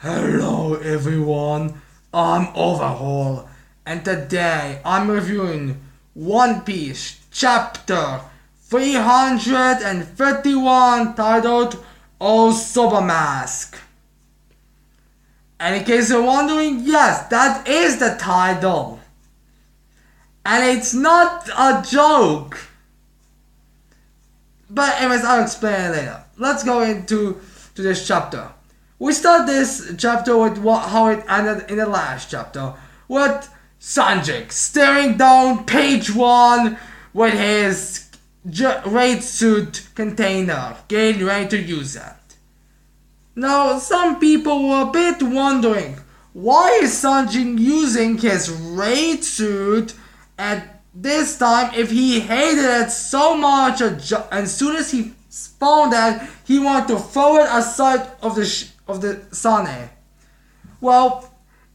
Hello everyone, I'm Overhaul, and today I'm reviewing One Piece chapter 351 titled Usopp Mask. And in case you're wondering, yes, that is the title. And it's not a joke. But anyways, I'll explain it later. Let's go into this chapter. We start this chapter with how it ended in the last chapter, with Sanjay staring down page 1 with his raid suit container, getting ready to use it. Now, some people were a bit wondering, why is Sanjay using his raid suit at this time if he hated it so much, and as soon as he found that, he wanted to throw it aside of the Sunny? Well,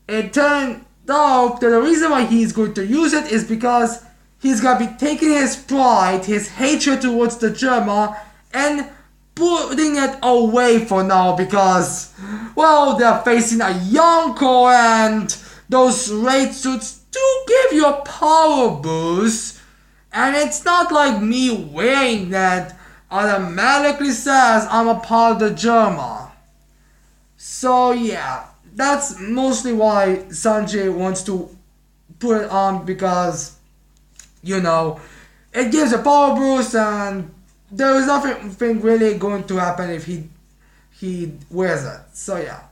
it turned out that the reason why he's going to use it is because he's gonna be taking his pride, his hatred towards the Germa, and putting it away for now because, well, they're facing a Yonko, and those raid suits do give you a power boost, and it's not like me wearing that automatically says I'm a part of the Germa. So yeah, that's mostly why Sanjay wants to put it on, because, you know, it gives a power boost and there is nothing really going to happen if he wears it. So yeah.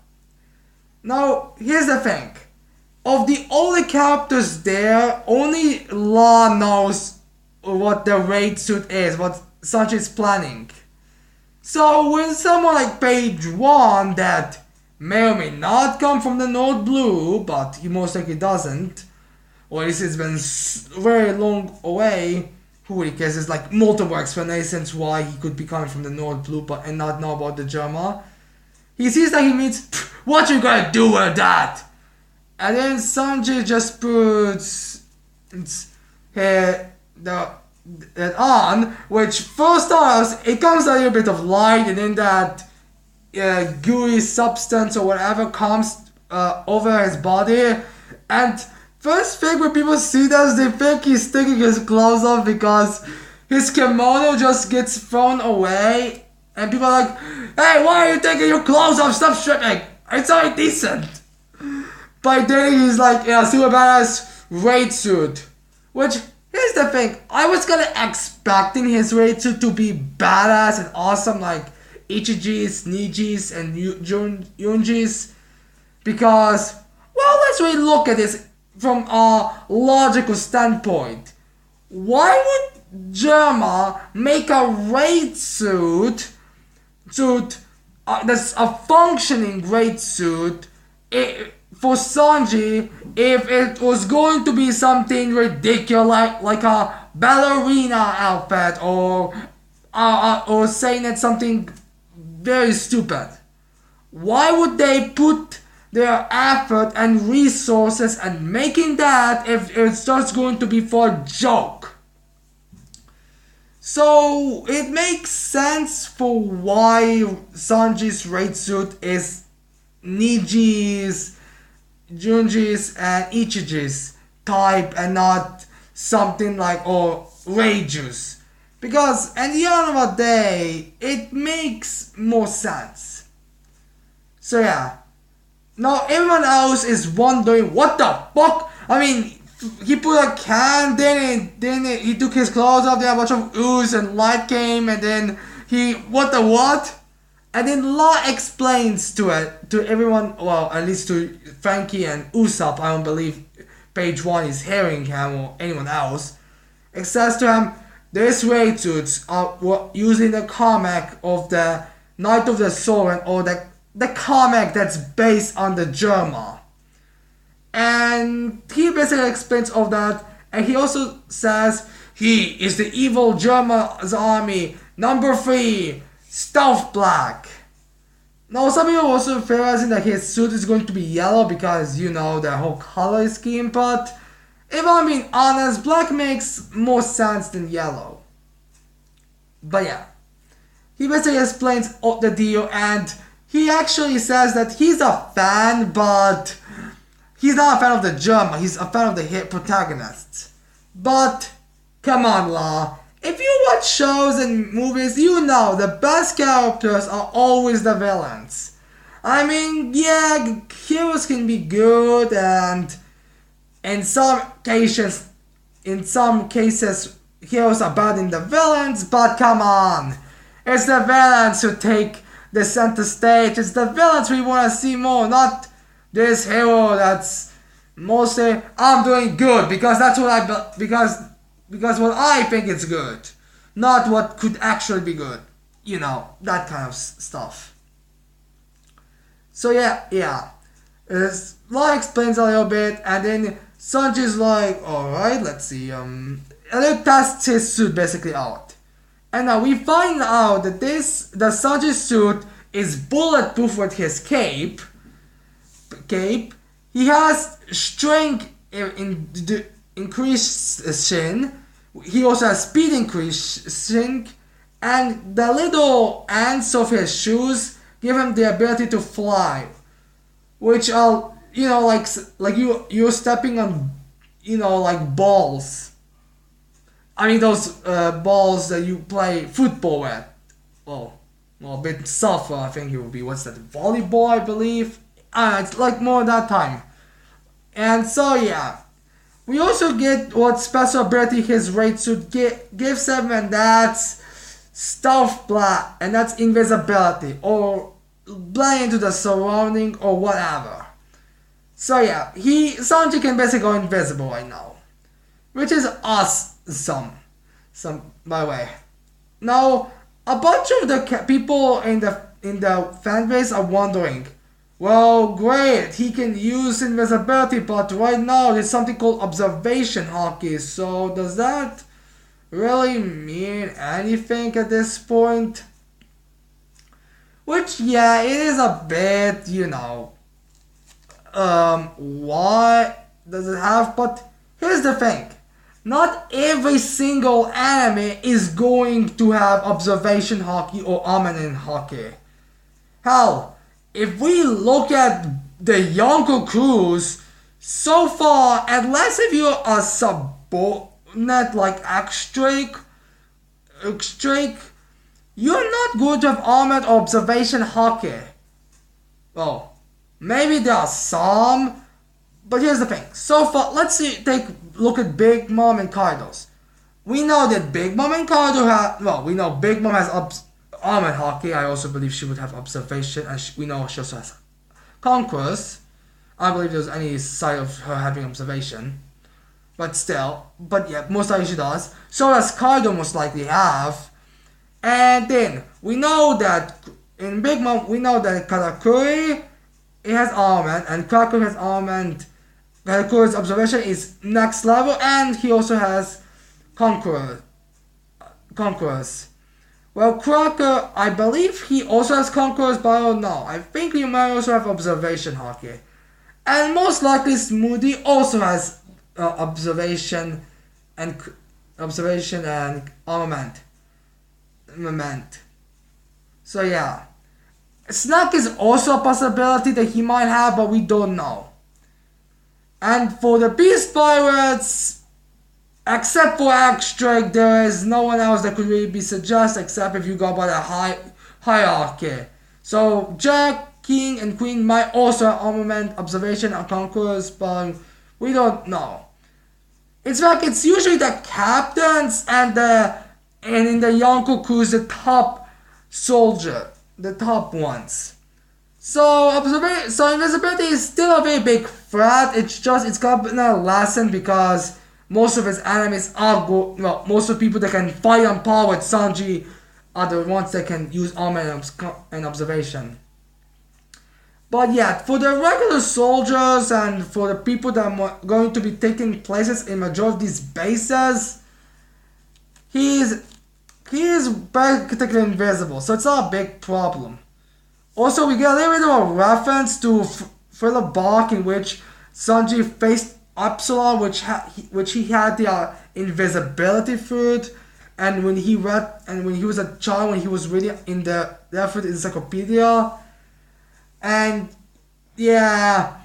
Now, here's the thing. Of the only characters there, only Law knows what the raid suit is, what Sanjay is planning. So when someone like Page 1 that may or may not come from the North Blue, but he most likely doesn't, or at least it's been very long away, who really cares? There's like multiple explanations why he could be coming from the North Blue and not know about the Germa. He sees that, he means, what you gonna do with that? And then Sanjay just puts that on, which first starts, it comes a little bit of light, and then that gooey substance or whatever comes over his body. And first thing when people see this, they think he's taking his clothes off because his kimono just gets thrown away. And people are like, hey, why are you taking your clothes off? Stop stripping. It's already decent. But then he's like in a super badass raid suit. Which, here's the thing. I was kind of expecting his raid suit to be badass and awesome like Ichiji's, Niji's, and Yunji's. Because, well, let's really look at this from a logical standpoint. Why would Germa make a raid suit that's a functioning raid suit for Sanjay if it was going to be something ridiculous like a ballerina outfit or saying it's something very stupid? Why would they put their effort and resources and making that if it's just going to be for a joke? So it makes sense for why Sanji's raid suit is Niji's, Junji's, and Ichiji's type and not something like Reiju's. Because at the end of the day, it makes more sense. So yeah. Now everyone else is wondering, what the fuck? I mean, he put a can, then he took his clothes off, then a bunch of ooze and light came, and then what the what? And then Law explains to everyone, well, at least to Frankie and Usopp. I don't believe Page 1 is hearing him or anyone else. It says to him, these raid suits were using the comic of the Knight of the Soren, or the comic that's based on the Germa. And he basically explains all that, and he also says he is the evil Germa's army, number 3, Stealth Black. Now some people are also theorizing that his suit is going to be yellow because, you know, the whole color scheme, but if I'm being honest, black makes more sense than yellow. But yeah, he basically explains all the deal, and he actually says that he's a fan, but he's not a fan of the drama. He's a fan of the hit protagonists. But come on, Law. If you watch shows and movies, you know the best characters are always the villains. I mean, yeah, heroes can be good, and in some cases, heroes are bad in the villains. But come on, it's the villains who take the center stage. It's the villains we want to see more, not this hero that's mostly I'm doing good because that's what because what I think is good, not what could actually be good. You know, that kind of stuff. So yeah. Law explains a little bit, and then Sanji's like, alright, let's see, and then tests his suit basically out. And now we find out that the Sanji suit is bulletproof with his cape. He has strength increasing. He also has speed increasing, and the little ends of his shoes give him the ability to fly, which are like you're stepping on like balls. I mean those balls that you play football with. Well, a bit softer. I think it would be what's that, volleyball, I believe. It's like more that time. And so yeah, we also get what special ability his raid suit gives him, and that's stealth blast, and that's invisibility or blend into the surrounding or whatever. So yeah, Sanji can basically go invisible right now, which is awesome. By the way, now a bunch of the people in the fan base are wondering, well, great, he can use invisibility, but right now there's something called observation haki. So does that really mean anything at this point? Which, yeah, it is a bit, what does it have? But here's the thing. Not every single anime is going to have observation haki or Amanin haki. Hell, if we look at the Yonko crews, so far, unless if you're a subordinate like X-Drake, you're not going to have armored or observation haki. Well, maybe there are some, but here's the thing. So far, let's look at Big Mom and Kaido's. We know that Big Mom and Kaido we know Big Mom has armored haki. I also believe she would have observation, and we know she also has conquest. I believe there's any side of her having observation. But yeah, most likely she does. So does Kaido most likely have. And then, we know that in Big Mom, we know that Katakuri, it has armament, and Cracker has armament. Katakuri's observation is next level, and he also has conquerors. Well, Cracker, I believe he also has conquerors, but I don't know. I think he might also have observation haki. And most likely Smoothie also has observation and armament. So yeah, Snack is also a possibility that he might have, but we don't know. And for the Beast Pirates, except for X-Drake, there is no one else that could really be suggested except if you go by the hierarchy. So Jack, King, and Queen might also have armament, observation, and conquerors, but we don't know. It's like it's usually the captains and in the Yonko crews, the top soldier, the top ones. So invisibility is still a very big threat. It's gonna lessen because most of his enemies most of the people that can fight on par with Sanji are the ones that can use armor and observation. But yeah, for the regular soldiers and for the people that are going to be taking places in majority of these bases, he is practically invisible, so it's not a big problem. Also, we get a little bit of a reference to Thriller Bark, in which Sanji faced Epsilon, which he had the invisibility fruit, and when he was a child, when he was reading in the Effort Encyclopedia, And yeah,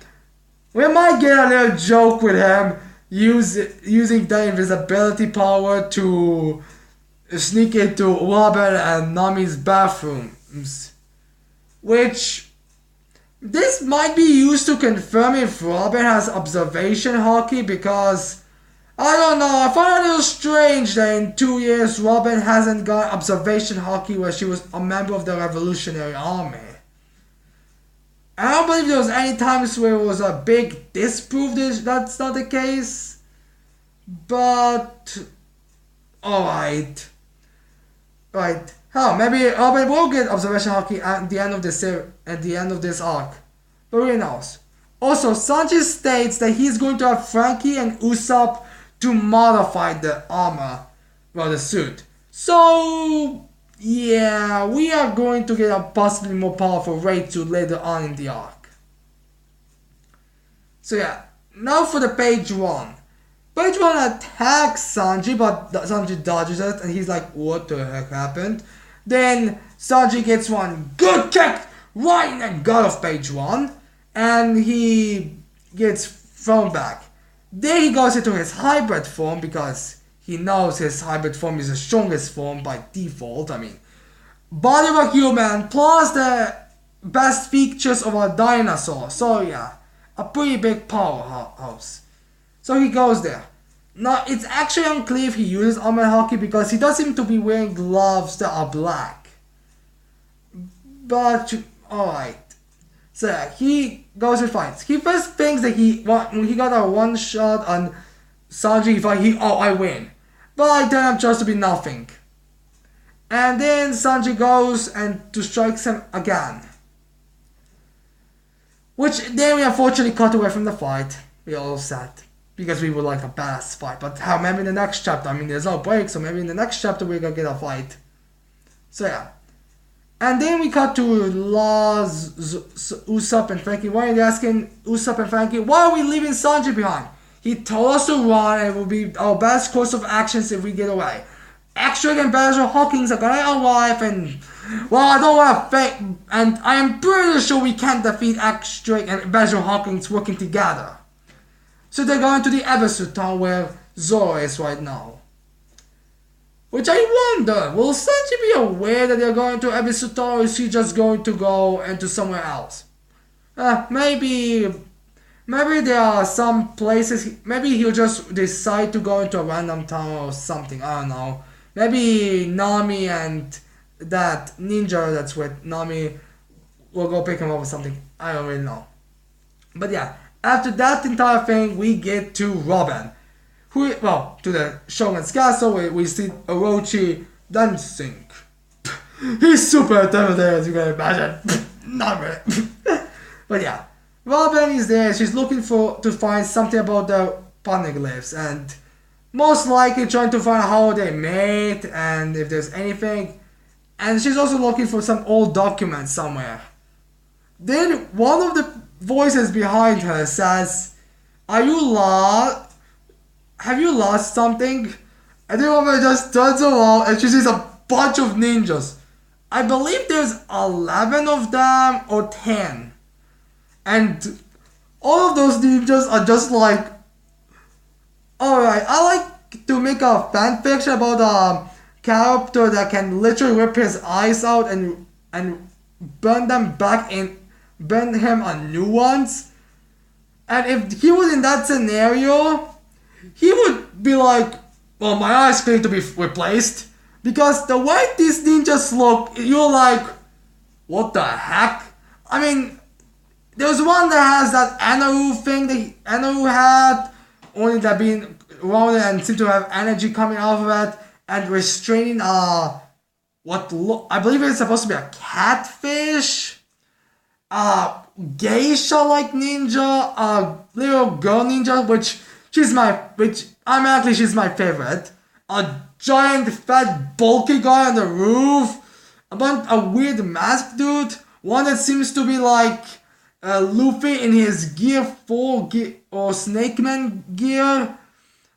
we might get a little joke with him using the invisibility power to sneak into Robin and Nami's bathrooms. Which, this might be used to confirm if Robin has observation hockey, because I don't know, I find it a little strange that in 2 years Robin hasn't got observation hockey where she was a member of the Revolutionary Army. I don't believe there was any times where it was a big disproof that's not the case. But alright. Right. Hell, maybe Robin will get observation hockey at the end of this arc. But who knows? Also, Sanji states that he's going to have Franky and Usopp to modify the armor, well, the suit. So yeah, we are going to get a possibly more powerful raid suit later on in the arc. So yeah, now for the page 1. Page 1 attacks Sanji, but Sanji dodges it and he's like, what the heck happened? Then Sanji gets one good kick right in the gut of page 1 and he gets thrown back. Then he goes into his hybrid form because he knows his hybrid form is the strongest form by default. I mean, body of a human plus the best features of a dinosaur. So yeah, a pretty big powerhouse. So he goes there. Now, it's actually unclear if he uses armor hockey because he does seem to be wearing gloves that are black. But, alright. So yeah, he goes and fights. He first thinks that when he got a one shot on Sanji, he thought I win. But it turned out just to be nothing. And then Sanji goes and to strikes him again. Which then we unfortunately cut away from the fight. We all sad. Because we would like a badass fight. But how, maybe in the next chapter, I mean there's no break, so maybe in the next chapter we're gonna get a fight. So yeah. And then we cut to Usopp and Franky. Why are you asking Usopp and Franky, why are we leaving Sanji behind? He told us to run and it will be our best course of actions if we get away. X-Drake and Basil Hawkins are gonna arrive and, well, I don't want to fake, and I am pretty sure we can't defeat X-Drake and Basil Hawkins working together. So they're going to the Ebisu town where Zoro is right now. Which I wonder, will Sanji be aware that they're going to Ebisu town, or is he just going to go into somewhere else? Maybe there are some places, maybe he'll just decide to go into a random town or something, I don't know. Maybe Nami and that ninja that's with Nami will go pick him up or something, I don't really know. But yeah, after that entire thing, we get to Robin. To the Shogun's castle where we see Orochi dancing. He's super intimidating, as you can imagine. Not really. But yeah, Robin is there. She's looking to find something about the poneglyphs and most likely trying to find how they made and if there's anything. And she's also looking for some old documents somewhere. Then one of the voices behind her says, "Are you lost? Have you lost something?" And then Robin just turns around and she sees a bunch of ninjas. I believe there's 11 of them or 10. And all of those ninjas are just like, alright, I like to make a fanfiction about a character that can literally rip his eyes out and burn them back and burn him on new ones. And if he was in that scenario, he would be like, well, my eyes need to be replaced. Because the way these ninjas look, you're like, what the heck? I mean, there's one that has that Anaru thing that Anaru had, only that being rounded and seemed to have energy coming out of it, and restraining I believe it's supposed to be a catfish, geisha-like ninja, a little girl ninja, which she's my favorite. A giant, fat, bulky guy on the roof. A weird masked dude. One that seems to be like Luffy in his Gear 4 or Snake Man gear.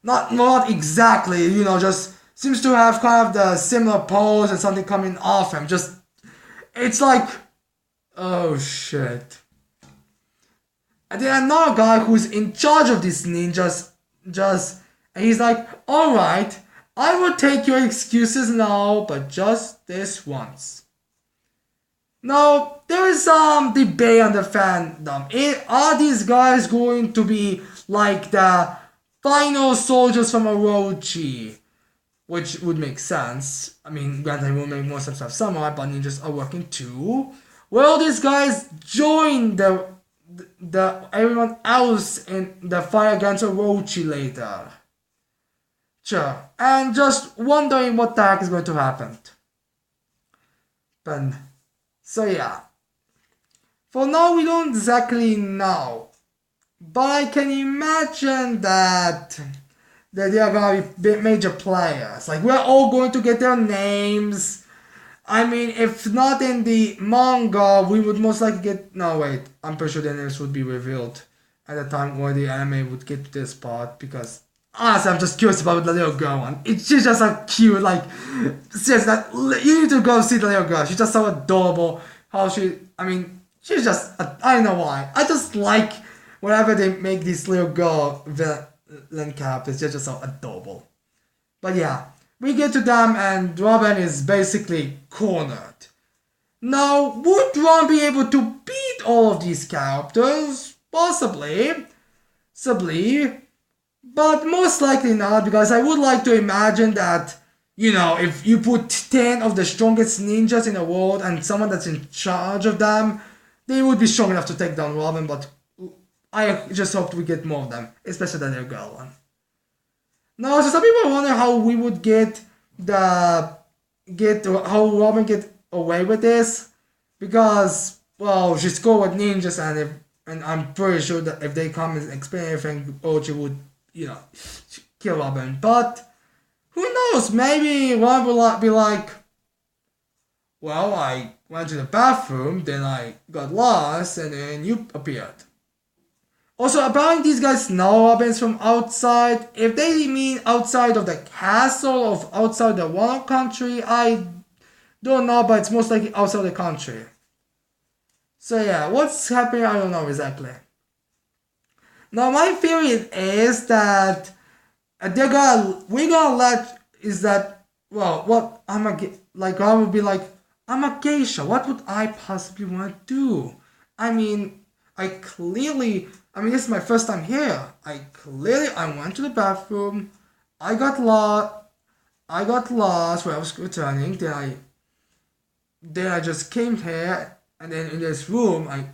Not exactly, just seems to have kind of the similar pose and something coming off him. It's like Oh shit. And then another guy who's in charge of these ninjas and he's like, alright, I will take your excuses now, but just this once. Now, there is some debate on the fandom. Are these guys going to be like the final soldiers from Orochi? Which would make sense. I mean, granted, it will make more sense to have samurai, but ninjas are working too. Will these guys join the everyone else in the fight against Orochi later? Sure. And just wondering what the heck is going to happen. But so yeah. For now, we don't exactly know. But I can imagine that they are gonna be major players. Like, we're all going to get their names. I mean, if not in the manga, we would most likely get. No, wait. I'm pretty sure their names would be revealed at the time where the anime would get to this part. Because, honestly, I'm just curious about the little girl one. She's just so cute. Like, seriously, you need to go see the little girl. She's just so adorable. She's just. I don't know why. I just like whenever they make these little girl villain characters, they're just so adorable. But yeah, we get to them and Robin is basically cornered. Now, would Ron be able to beat all of these characters? Possibly. But most likely not, because I would like to imagine that, if you put 10 of the strongest ninjas in the world and someone that's in charge of them, they would be strong enough to take down Robin, but I just hope we get more of them, especially the little girl one. Now, so some people wonder how we would how Robin get away with this, because she's cool with ninjas, and I'm pretty sure that if they come and explain everything, Ochi would kill Robin. But who knows? Maybe Robin will be like, I went to the bathroom, then I got lost, and then you appeared. Also, apparently these guys know Robin's from outside. If they mean outside of the castle or outside the Wano country, I don't know, but it's most likely outside the country. So yeah, what's happening, I don't know exactly. Now, my theory is that I would be like, I'm a geisha, what would I possibly want to do? This is my first time here. I went to the bathroom. I got lost when I was returning. Then I just came here, and then in this room I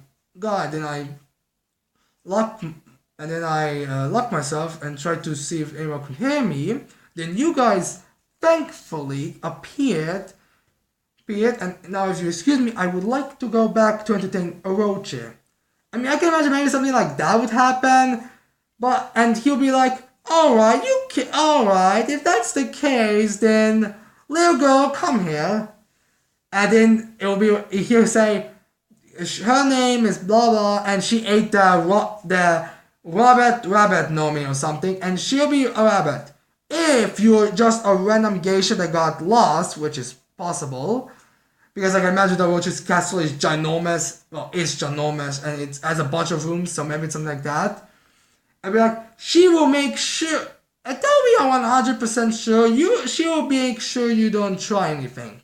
locked myself and tried to see if anyone could hear me. Then you guys thankfully appeared, and now if you excuse me, I would like to go back to entertain Orochi. I can imagine maybe something like that would happen, and he'll be like, alright, if that's the case, then little girl, come here. And then he'll say, her name is blah blah, and she ate the rabbit nomi or something, and she'll be a rabbit. If you're just a random geisha that got lost, which is possible, because I can imagine the Orochi's castle is ginormous, and it has a bunch of rooms, so maybe it's something like that. I'd be like, she will make sure, until we are 100% sure, she will make sure you don't try anything.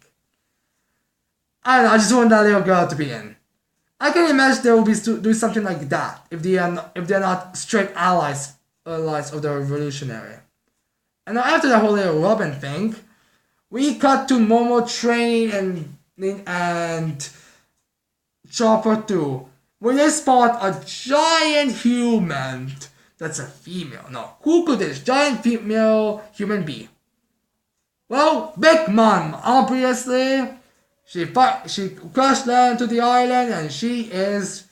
I don't know, I just want that little girl to be in. I can imagine they will be doing something like that if they're not straight allies of the revolutionary. And now after the whole little Robin thing, we cut to Momo training and Chopper 2, where they spot a giant human that's a female. No, who could this giant female human be? Well, Big Mom, obviously. She crashed land to the island, and she is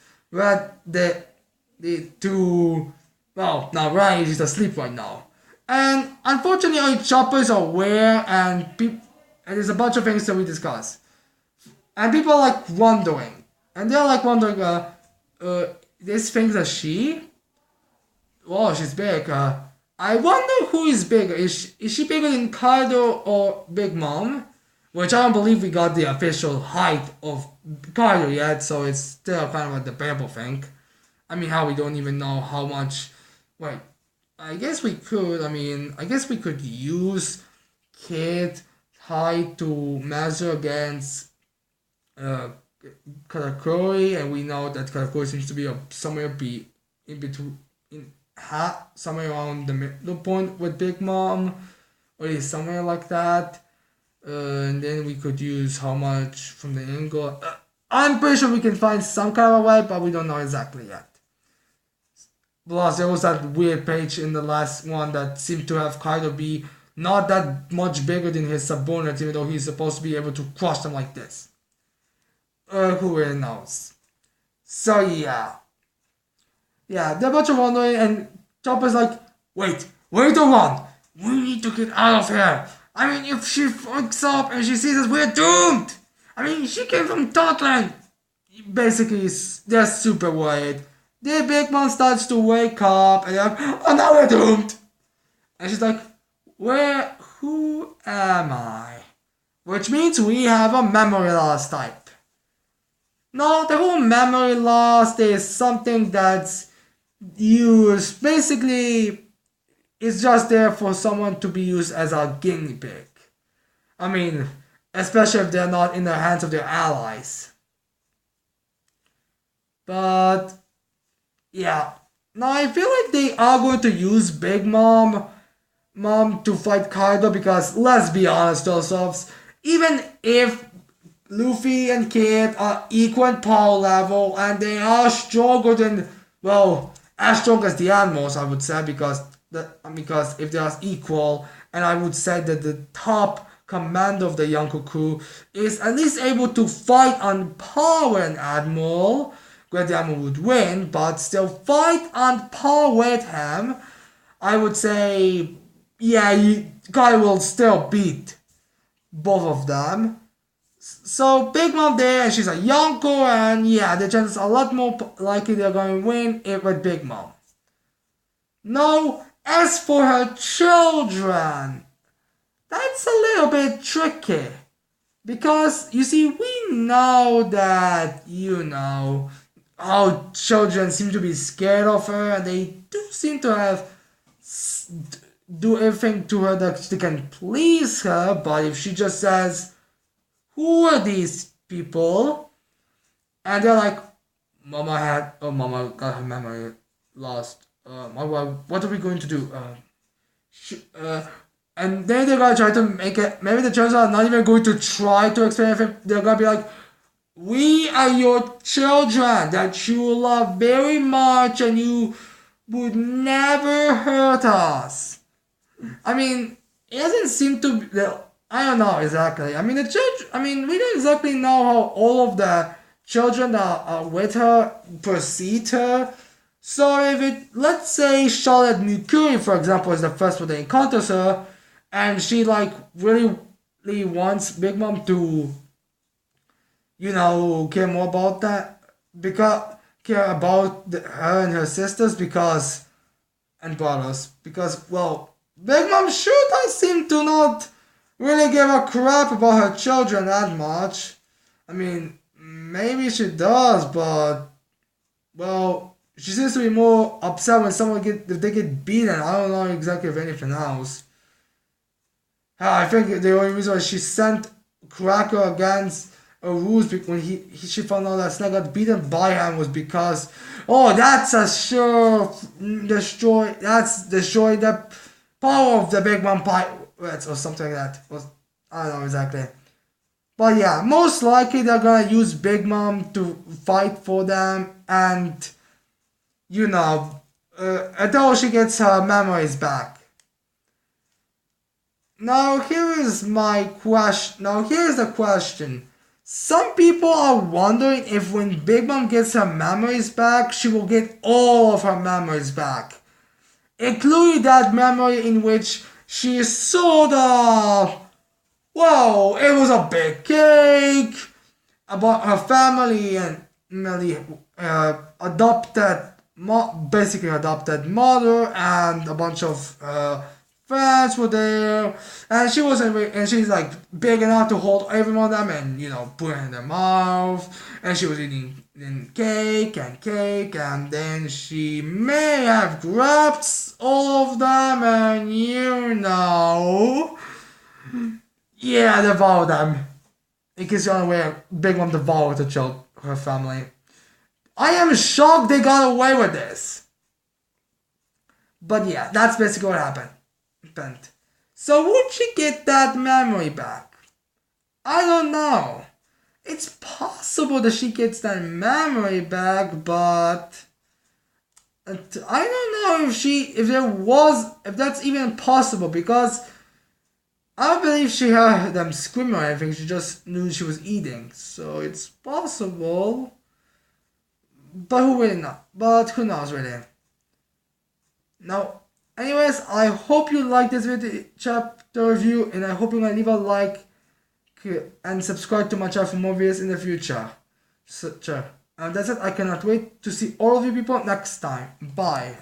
she's asleep right now. And unfortunately, only Chopper is aware, and there's a bunch of things that we discuss. And people are wondering. And they're wondering, this thing is a she? Well, she's big. I wonder who is bigger. Is she bigger than Kaido or Big Mom? which I don't believe we got the official height of Kaido yet, so it's still kind of a debatable thing. I mean, how we don't even know how much. Wait, I guess we could. I mean, I guess we could use Kid height to measure against uh, Katakuri, and we know that Katakuri seems to be somewhere in between, somewhere around the middle point with Big Mom, or at least somewhere like that. And then we could use how much from the angle. I'm pretty sure we can find some kind of way, but we don't know exactly yet. Plus, there was that weird page in the last one that seemed to have Kaido be not that much bigger than his subordinates, even though he's supposed to be able to crush them like this. Who really knows? So yeah. Yeah, they're a bunch of wondering, and Chopper's like, wait a run! We need to get out of here! I mean, if she wakes up and she sees us, we're doomed! I mean, she came from Totland! Basically, they're super worried. The Big Mom starts to wake up, and they're like, oh, now we're doomed! And she's like, who am I? Which means we have a memory loss type. No, the whole memory loss is something that's used, basically, it's just there for someone to be used as a guinea pig. I mean, especially if they're not in the hands of their allies. But, yeah. Now, I feel like they are going to use Big Mom to fight Kaido because, let's be honest ourselves, even if Luffy and Kid are equal in power level and they are stronger than, well, as strong as the animals, I would say, because if they are equal, and I would say that the top commander of the Yonko crew is at least able to fight on par with an admiral, where the admiral would win, but still fight on par with him, I would say, yeah, Guy will still beat both of them. So Big Mom there, and she's a Yonko, and yeah, the chances are a lot more likely they're going to win it with Big Mom. Now, as for her children, that's a little bit tricky. Because, you see, we know that, how children seem to be scared of her, and they do seem to have do everything to her that they can please her, but if she just says, who are these people? And they're like, Mama got her memory lost. What are we going to do? And then they're gonna try to make it. Maybe the children are not even going to try to explain everything. They're gonna be like, we are your children that you love very much and you would never hurt us. I mean, it doesn't seem to be. I don't know exactly. I mean, we don't exactly know how all of the children that are with her perceive her. So let's say Charlotte Mukuri, for example, is the first one that encounters her, and she really wants Big Mom to, care more about that, care about her and her sisters and brothers, because, well, Big Mom sure does seem to not really give a crap about her children that much. I mean, maybe she does, but, well, she seems to be more upset when if they get beaten. I don't know exactly if anything else. I think the only reason why she sent Cracker against Aruz when she found out that Snake got beaten by him was because, that's a sure that's destroying the power of the Big Mom pirates or something like that. I don't know exactly. But yeah, most likely they're gonna use Big Mom to fight for them and, until she gets her memories back. Now here's the question. Some people are wondering if when Big Mom gets her memories back, she will get all of her memories back. Including that memory in which she sort of, it was a big cake about her family and basically adopted mother and a bunch of friends were there, and she wasn't, and she's like big enough to hold every one of them, and put it in their mouth, and she was eating cake, and then she may have grabbed all of them, and devour them. In case you're unaware, Big Mom devoured her family. I am shocked they got away with this. But yeah, that's basically what happened. So would she get that memory back? I don't know. It's possible that she gets that memory back, but I don't know if that's even possible, because I don't believe she heard them screaming or anything. She just knew she was eating, so it's possible. But who knows really? Now, anyways, I hope you liked this video chapter review, and I hope you're gonna leave a like and subscribe to my channel for more videos in the future. And that's it. I cannot wait to see all of you people next time. Bye.